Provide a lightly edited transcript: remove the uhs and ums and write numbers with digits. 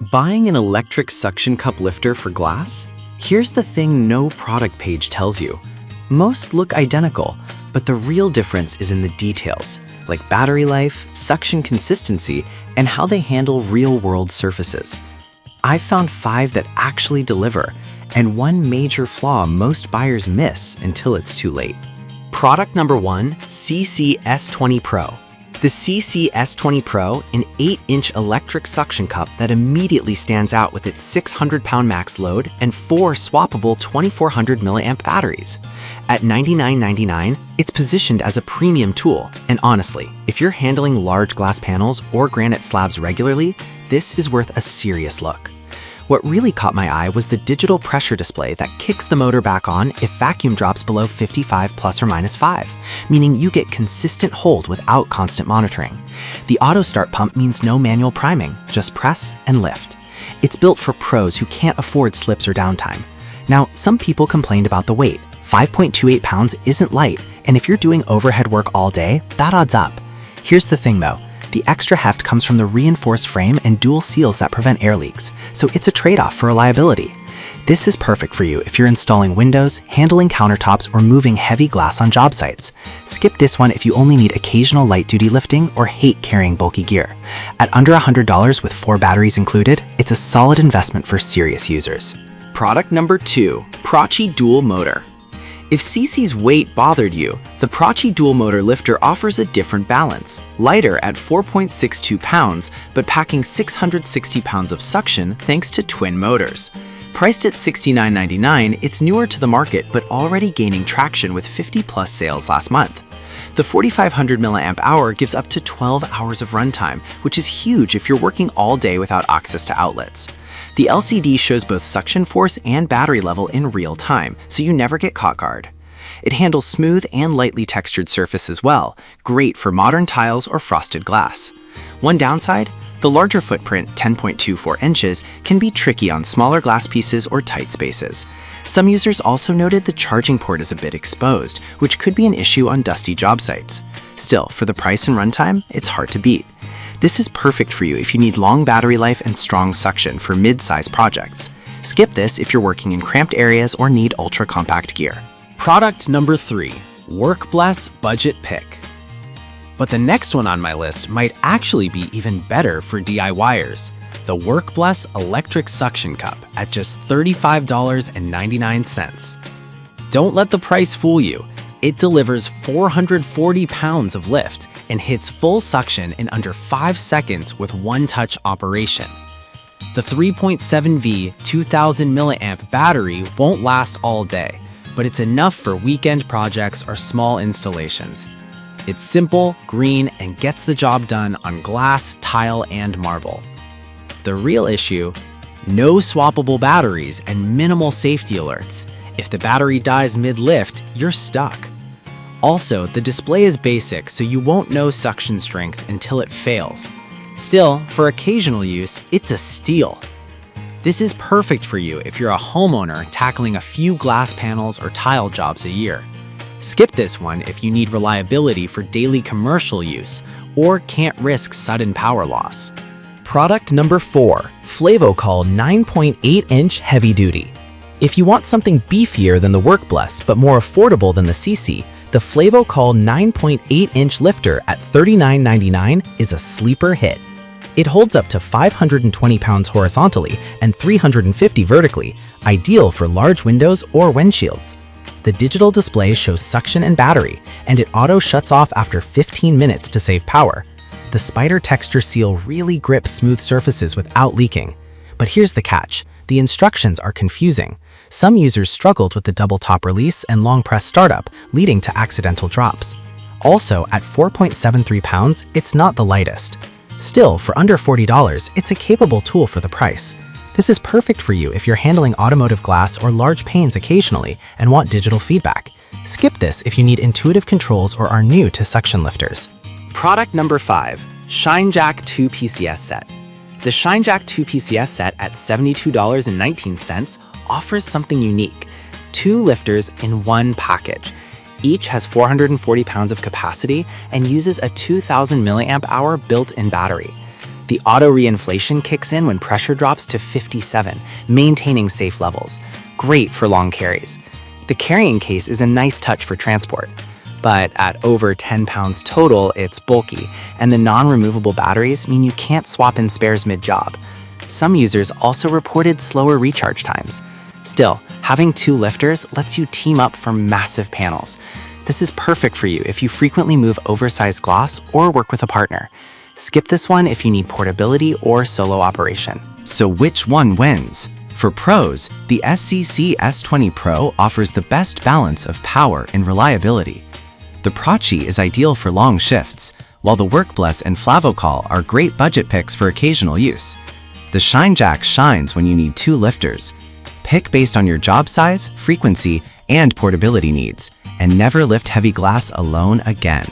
Buying an electric suction cup lifter for glass? Here's the thing no product page tells you. Most look identical, but the real difference is in the details, like battery life, suction consistency, and how they handle real-world surfaces. I've found 5 that actually deliver, and one major flaw most buyers miss until it's too late. Product number 1, CC-S20 Pro. The CC-S20 Pro, an 8-inch electric suction cup that immediately stands out with its 600-pound max load and 4 swappable 2400 mAh batteries. At $99.99, it's positioned as a premium tool, and honestly, if you're handling large glass panels or granite slabs regularly, this is worth a serious look. What really caught my eye was the digital pressure display that kicks the motor back on if vacuum drops below 55 ± 5, meaning you get consistent hold without constant monitoring. The auto start pump means no manual priming, just press and lift. It's built for pros who can't afford slips or downtime. Now, some people complained about the weight. 5.28 pounds isn't light, and if you're doing overhead work all day, that adds up. Here's the thing though. The extra heft comes from the reinforced frame and dual seals that prevent air leaks, so it's a trade-off for reliability. This is perfect for you if you're installing windows, handling countertops, or moving heavy glass on job sites. Skip this one if you only need occasional light-duty lifting or hate carrying bulky gear. At under $100 with 4 batteries included, it's a solid investment for serious users. Product number 2, Prachi Dual Motor. If CC's weight bothered you, the Prachi Dual Motor Lifter offers a different balance. Lighter at 4.62 pounds, but packing 660 pounds of suction thanks to twin motors. Priced at $69.99, it's newer to the market but already gaining traction with 50+ sales last month. The 4500 mAh gives up to 12 hours of runtime, which is huge if you're working all day without access to outlets. The LCD shows both suction force and battery level in real time, so you never get caught guard. It handles smooth and lightly textured surface as well, great for modern tiles or frosted glass. One downside? The larger footprint, 10.24 inches, can be tricky on smaller glass pieces or tight spaces. Some users also noted the charging port is a bit exposed, which could be an issue on dusty job sites. Still, for the price and runtime, it's hard to beat. This is perfect for you if you need long battery life and strong suction for mid-size projects. Skip this if you're working in cramped areas or need ultra-compact gear. Product number 3, WorkBless Budget Pick. But the next one on my list might actually be even better for DIYers. The WorkBless Electric Suction Cup at just $35.99. Don't let the price fool you. It delivers 440 pounds of lift and hits full suction in under 5 seconds with one-touch operation. The 3.7V 2000 mAh battery won't last all day, but it's enough for weekend projects or small installations. It's simple, green, and gets the job done on glass, tile, and marble. The real issue? No swappable batteries and minimal safety alerts. If the battery dies mid-lift, you're stuck. Also, the display is basic, so you won't know suction strength until it fails. Still, for occasional use, it's a steal. This is perfect for you if you're a homeowner tackling a few glass panels or tile jobs a year. Skip this one if you need reliability for daily commercial use or can't risk sudden power loss. Product number 4, FlavoCall 9.8-inch Heavy Duty. If you want something beefier than the WorkBless but more affordable than the CC, the FlavoCall 9.8-inch lifter at $39.99 is a sleeper hit. It holds up to 520 pounds horizontally and 350 vertically, ideal for large windows or windshields. The digital display shows suction and battery, and it auto shuts off after 15 minutes to save power. The spider texture seal really grips smooth surfaces without leaking. But here's the catch. The instructions are confusing. Some users struggled with the double top release and long press startup, leading to accidental drops. Also, at 4.73 pounds, it's not the lightest. Still, for under $40, it's a capable tool for the price. This is perfect for you if you're handling automotive glass or large panes occasionally and want digital feedback. Skip this if you need intuitive controls or are new to suction lifters. Product number 5, ShineJack 2 PCS Set. The ShineJack 2 PCS set at $72.19 offers something unique. 2 lifters in one package. Each has 440 pounds of capacity and uses a 2000 mAh built-in battery. The auto reinflation kicks in when pressure drops to 57, maintaining safe levels. Great for long carries. The carrying case is a nice touch for transport, but at over 10 pounds total, it's bulky, and the non-removable batteries mean you can't swap in spares mid-job. Some users also reported slower recharge times. Still, having 2 lifters lets you team up for massive panels. This is perfect for you if you frequently move oversized gloss or work with a partner. Skip this one if you need portability or solo operation. So which one wins? For pros, the SCC S20 Pro offers the best balance of power and reliability. The Prachi is ideal for long shifts, while the WorkBless and Flavocol are great budget picks for occasional use. The Shine Jack shines when you need 2 lifters. Pick based on your job size, frequency, and portability needs, and never lift heavy glass alone again.